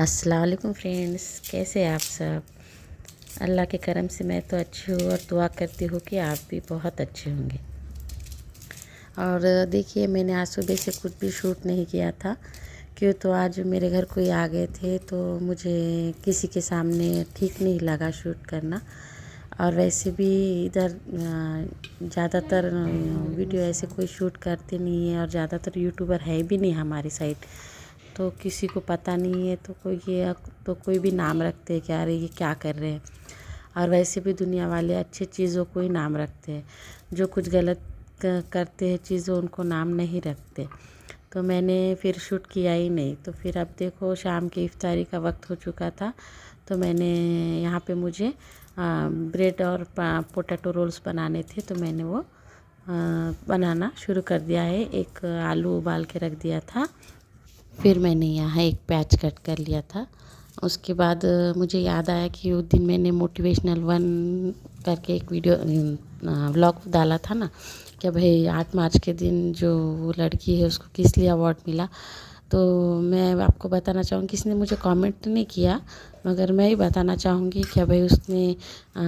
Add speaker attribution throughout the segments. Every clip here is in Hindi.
Speaker 1: अस्सलाम वालेकुम फ्रेंड्स, कैसे हैं आप सब। अल्लाह के करम से मैं तो अच्छी हूँ और दुआ करती हूँ कि आप भी बहुत अच्छे होंगे। और देखिए, मैंने आज सुबह से कुछ भी शूट नहीं किया था, क्यों तो आज मेरे घर कोई आ गए थे तो मुझे किसी के सामने ठीक नहीं लगा शूट करना। और वैसे भी इधर ज़्यादातर वीडियो ऐसे कोई शूट करते नहीं है और ज़्यादातर यूट्यूबर है भी नहीं हमारी साइड, तो किसी को पता नहीं है तो कोई भी नाम रखते हैं कि अरे ये क्या कर रहे हैं। और वैसे भी दुनिया वाले अच्छे चीज़ों को ही नाम रखते हैं, जो कुछ गलत करते हैं चीज़ों उनको नाम नहीं रखते। तो मैंने फिर शूट किया ही नहीं। तो फिर अब देखो, शाम की इफ्तारी का वक्त हो चुका था, तो मैंने यहाँ पे मुझे ब्रेड और पोटैटो रोल्स बनाने थे, तो मैंने वो बनाना शुरू कर दिया है। एक आलू उबाल के रख दिया था, फिर मैंने यहाँ एक प्याज कट कर लिया था। उसके बाद मुझे याद आया कि उस दिन मैंने मोटिवेशनल वन करके एक वीडियो व्लॉग डाला था ना, कि भाई 8 मार्च के दिन जो वो लड़की है उसको किस लिए अवार्ड मिला। तो मैं आपको बताना चाहूँगी, किसी ने मुझे कमेंट नहीं किया, मगर मैं ही बताना चाहूँगी कि भाई उसने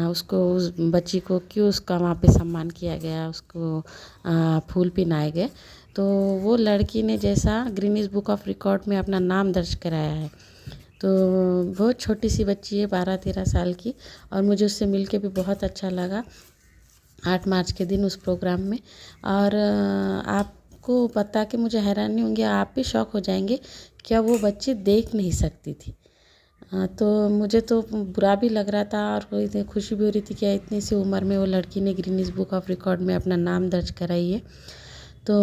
Speaker 1: उसको, उस बच्ची को क्यों उसका वहाँ पे सम्मान किया गया, उसको फूल पहनाए गए। तो वो लड़की ने जैसा गिनीज बुक ऑफ रिकॉर्ड में अपना नाम दर्ज कराया है। तो बहुत छोटी सी बच्ची है, 12-13 साल की, और मुझे उससे मिलके भी बहुत अच्छा लगा 8 मार्च के दिन उस प्रोग्राम में। और आपको बता के मुझे हैरानी होंगी, आप भी शॉक हो जाएंगे, क्या वो बच्ची देख नहीं सकती थी। तो मुझे तो बुरा भी लग रहा था और इतनी खुशी भी हो रही थी कि इतनी सी उम्र में वो लड़की ने गिनीज बुक ऑफ रिकॉर्ड में अपना नाम दर्ज कराई है। तो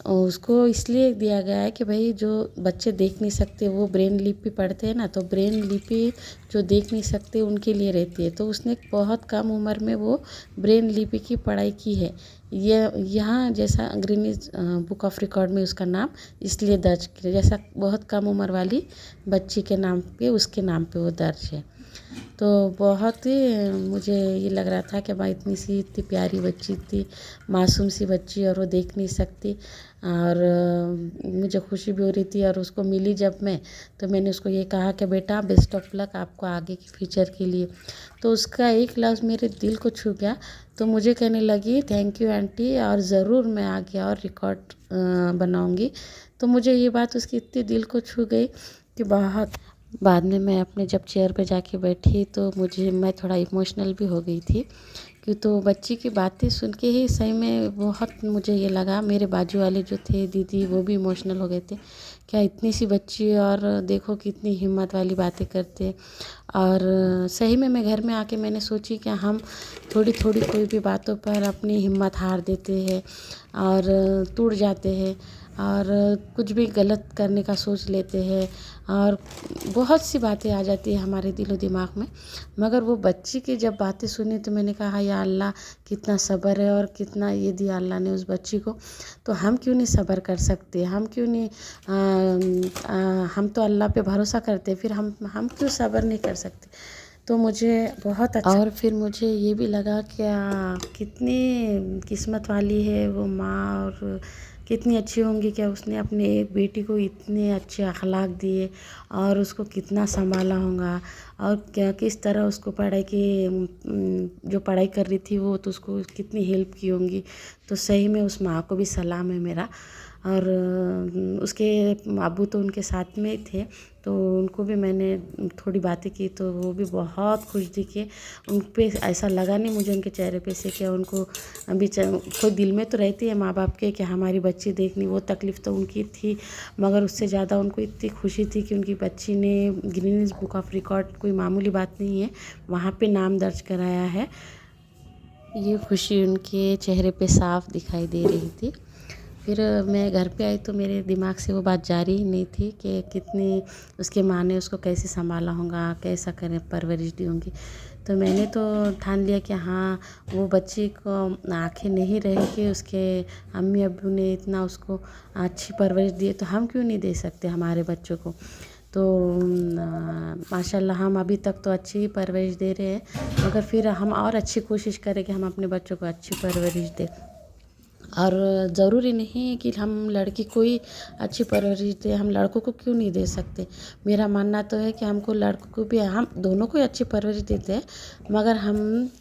Speaker 1: उसको इसलिए दिया गया है कि भाई जो बच्चे देख नहीं सकते वो ब्रेन लिपि पढ़ते हैं ना, तो ब्रेन लिपि जो देख नहीं सकते उनके लिए रहती है। तो उसने बहुत कम उम्र में वो ब्रेन लिपि की पढ़ाई की है। ये यहाँ जैसा गिनीज बुक ऑफ रिकॉर्ड में उसका नाम इसलिए दर्ज किया, जैसा बहुत कम उम्र वाली बच्ची के नाम पे उसके नाम पे वो दर्ज है। तो बहुत ही मुझे ये लग रहा था कि भाई इतनी प्यारी बच्ची थी, मासूम सी बच्ची, और वो देख नहीं सकती। और मुझे खुशी भी हो रही थी। और उसको मिली जब मैं, तो मैंने उसको ये कहा कि बेटा बेस्ट ऑफ लक आपको आगे की फ्यूचर के लिए। तो उसका एक लफ्ज़ मेरे दिल को छू गया, तो मुझे कहने लगी थैंक यू आंटी, और ज़रूर मैं आगे और रिकॉर्ड बनाऊंगी। तो मुझे ये बात उसकी इतनी दिल को छू गई कि बहुत। बाद में मैं अपने जब चेयर पे जाके बैठी तो मैं थोड़ा इमोशनल भी हो गई थी, क्यों तो बच्ची की बातें सुन के ही सही में बहुत मुझे ये लगा। मेरे बाजू वाले जो थे दीदी, वो भी इमोशनल हो गए थे, क्या इतनी सी बच्ची और देखो कितनी हिम्मत वाली बातें करते। और सही में मैं घर में आके मैंने सोची कि हम थोड़ी थोड़ी कोई भी बातों पर अपनी हिम्मत हार देते हैं और टूट जाते हैं, और कुछ भी गलत करने का सोच लेते हैं, और बहुत सी बातें आ जाती है हमारे दिलो दिमाग में। मगर वो बच्ची की जब बातें सुनी तो मैंने कहा या अल्लाह, कितना सब्र है और कितना ये दिया अल्लाह ने उस बच्ची को। तो हम क्यों नहीं सब्र कर सकते, हम क्यों नहीं हम तो अल्लाह पे भरोसा करते, फिर हम क्यों सब्र नहीं कर सकते। तो मुझे बहुत अच्छा, और फिर मुझे ये भी लगा कि कितनी किस्मत वाली है वो माँ, और कितनी अच्छी होंगी, क्या उसने अपने एक बेटी को इतने अच्छे अखलाक दिए और उसको कितना संभाला होगा, और क्या किस तरह उसको पढ़ाई की, जो पढ़ाई कर रही थी वो, तो उसको कितनी हेल्प की होंगी। तो सही में उस माँ को भी सलाम है मेरा। और उसके अब्बू तो उनके साथ में ही थे, तो उनको भी मैंने थोड़ी बातें की, तो वो भी बहुत खुश दिखे। उन पे ऐसा लगा नहीं मुझे उनके चेहरे पे से कि उनको अभी कोई दिल में तो रहती है माँ बाप के कि हमारी बच्ची देखनी, वो तकलीफ़ तो उनकी थी, मगर उससे ज़्यादा उनको इतनी खुशी थी कि उनकी बच्ची ने गिनीज बुक ऑफ रिकॉर्ड, कोई मामूली बात नहीं है, वहाँ पे नाम दर्ज कराया है। ये खुशी उनके चेहरे पे साफ दिखाई दे रही थी। फिर मैं घर पे आई तो मेरे दिमाग से वो बात जारी ही नहीं थी कि कितनी उसके माँ ने उसको कैसे संभाला होगा, कैसा करें परवरिश दी होंगी। तो मैंने तो ठान लिया कि हाँ, वो बच्ची को आँखें नहीं रहेगी, उसके अम्मी अब्बू ने इतना उसको अच्छी परवरिश दी है, तो हम क्यों नहीं दे सकते हमारे बच्चों को। तो माशाल्लाह हम अभी तक तो अच्छी ही परवरिश दे रहे हैं, मगर फिर हम और अच्छी कोशिश करें कि हम अपने बच्चों को अच्छी परवरिश दें। और ज़रूरी नहीं है कि हम लड़की को ही अच्छी परवरिश दें, हम लड़कों को क्यों नहीं दे सकते। मेरा मानना तो है कि हमको लड़कों को भी, हम दोनों को ही अच्छी परवरिश देते हैं, मगर हम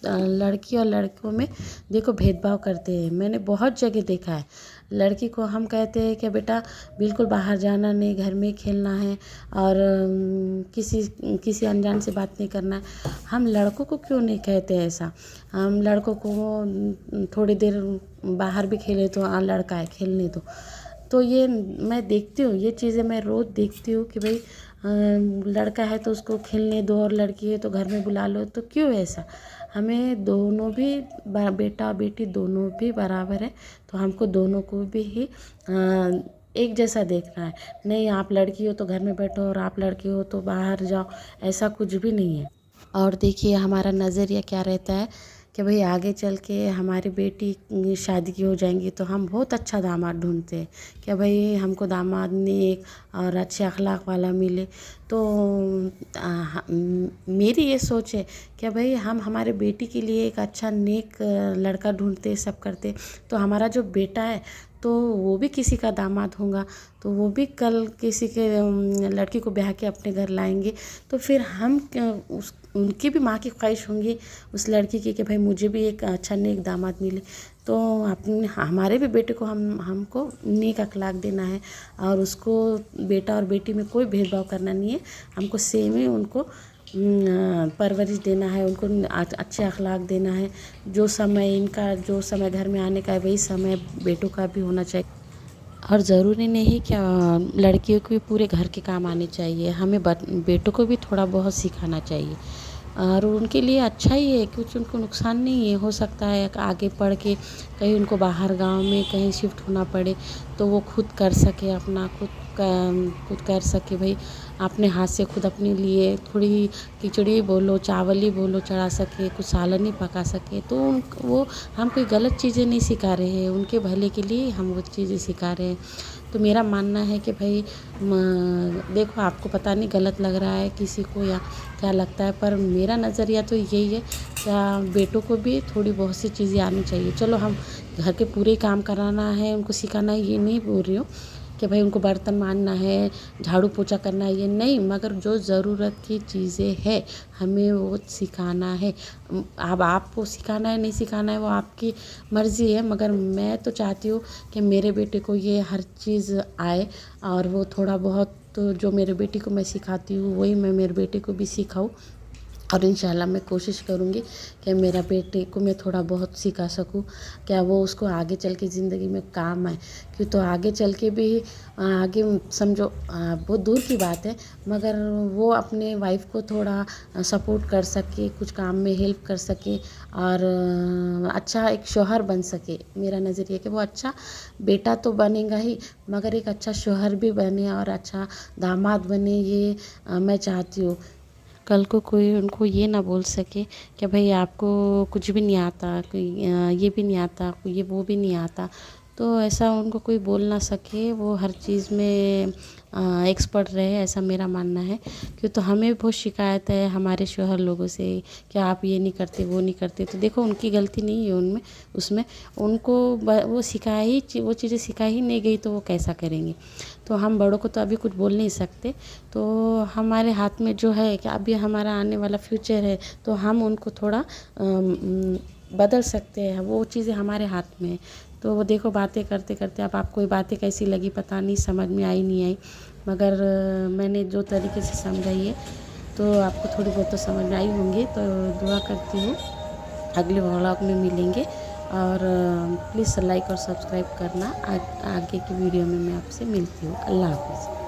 Speaker 1: लड़की और लड़कों में देखो भेदभाव करते हैं। मैंने बहुत जगह देखा है, लड़की को हम कहते हैं कि बेटा बिल्कुल बाहर जाना नहीं, घर में खेलना है और किसी अनजान से बात नहीं करना है। हम लड़कों को क्यों नहीं कहते ऐसा। हम लड़कों को थोड़ी देर बाहर भी खेले तो लड़का है खेलने दो। तो ये मैं देखती हूँ, ये चीज़ें मैं रोज़ देखती हूँ कि भाई लड़का है तो उसको खेलने दो और लड़की है तो घर में बुला लो। तो क्यों ऐसा। हमें दोनों भी, बेटा और बेटी दोनों भी बराबर है, तो हमको दोनों को भी ही एक जैसा देखना है। नहीं आप लड़की हो तो घर में बैठो और आप लड़के हो तो बाहर जाओ, ऐसा कुछ भी नहीं है। और देखिए हमारा नज़रिया क्या रहता है कि भाई आगे चल के हमारी बेटी शादी की हो जाएंगी तो हम बहुत अच्छा दामाद ढूंढते हैं कि भाई हमको दामाद नेक और अच्छे अखलाक वाला मिले। तो मेरी ये सोच है कि भाई हम हमारे बेटी के लिए एक अच्छा नेक लड़का ढूंढते सब करते, तो हमारा जो बेटा है तो वो भी किसी का दामाद होगा, तो वो भी कल किसी के लड़की को ब्याह के अपने घर लाएंगे। तो फिर हम उनकी भी माँ की ख्वाहिश होंगी उस लड़की की कि भाई मुझे भी एक अच्छा नेक दामाद मिले। तो अपने हमारे भी बेटे को हमको नेक अखलाक देना है और उसको बेटा और बेटी में कोई भेदभाव करना नहीं है। हमको सेम ही उनको परवरिश देना है, उनको अच्छे अखलाक देना है। जो समय घर में आने का है वही समय बेटों का भी होना चाहिए। और ज़रूरी नहीं कि लड़कियों को भी पूरे घर के काम आने चाहिए, हमें बेटों को भी थोड़ा बहुत सिखाना चाहिए और उनके लिए अच्छा ही है, कुछ उनको नुकसान नहीं है। हो सकता है आगे पढ़ के कहीं उनको बाहर गांव में कहीं शिफ्ट होना पड़े तो वो खुद कर सके, अपना खुद कर सके। भाई अपने हाथ से खुद अपने लिए थोड़ी खिचड़ी बोलो चावल ही बोलो चढ़ा सके, कुछ सालन ही पका सके। तो वो हम कोई गलत चीज़ें नहीं सिखा रहे हैं, उनके भले के लिए हम वो चीज़ें सिखा रहे हैं। तो मेरा मानना है कि भाई देखो आपको पता नहीं गलत लग रहा है किसी को या क्या लगता है, पर मेरा नज़रिया तो यही है क्या बेटों को भी थोड़ी बहुत सी चीज़ें आनी चाहिए। चलो हम घर के पूरे काम कराना है, उनको सिखाना है, ये नहीं बोल रही हूँ कि भाई उनको बर्तन मांजना है, झाड़ू पोछा करना है, ये नहीं, मगर जो ज़रूरत की चीज़ें है हमें वो सिखाना है। अब आपको सिखाना है नहीं सिखाना है वो आपकी मर्ज़ी है, मगर मैं तो चाहती हूँ कि मेरे बेटे को ये हर चीज़ आए और वो थोड़ा बहुत तो जो मेरे बेटी को मैं सिखाती हूँ वही मैं मेरे बेटे को भी सिखाऊँ। और इंशाल्लाह मैं कोशिश करूँगी कि मेरा बेटे को मैं थोड़ा बहुत सिखा सकूँ, क्या वो उसको आगे चल के ज़िंदगी में काम आए। क्यों तो आगे चल के भी आगे समझो बहुत दूर की बात है, मगर वो अपने वाइफ को थोड़ा सपोर्ट कर सके, कुछ काम में हेल्प कर सके और अच्छा एक शौहर बन सके। मेरा नज़रिया कि वो अच्छा बेटा तो बनेगा ही, मगर एक अच्छा शौहर भी बने और अच्छा दामाद बने, ये मैं चाहती हूँ। कल को कोई उनको ये ना बोल सके कि भाई आपको कुछ भी नहीं आता, ये भी नहीं आता, ये वो भी नहीं आता। तो ऐसा उनको कोई बोल ना सके, वो हर चीज़ में एक्सपर्ट रहे, ऐसा मेरा मानना है। क्यों तो हमें बहुत शिकायत है हमारे शौहर लोगों से कि आप ये नहीं करते वो नहीं करते। तो देखो उनकी गलती नहीं है उनमें, उसमें उनको वो वो चीज़ें सिखाई ही नहीं गई तो वो कैसा करेंगे। तो हम बड़ों को तो अभी कुछ बोल नहीं सकते, तो हमारे हाथ में जो है कि अभी हमारा आने वाला फ्यूचर है तो हम उनको थोड़ा बदल सकते हैं, वो चीज़ें हमारे हाथ में है। तो वो देखो बातें करते करते अब आपको ये बातें कैसी लगी पता नहीं, समझ में आई नहीं आई, मगर मैंने जो तरीके से समझाई है तो आपको थोड़ी बहुत तो समझ में आई होंगी। तो दुआ करती हूँ अगले व्लॉग में मिलेंगे और प्लीज़ लाइक और सब्सक्राइब करना। आगे की वीडियो में मैं आपसे मिलती हूँ। अल्लाह हाफ़िज़।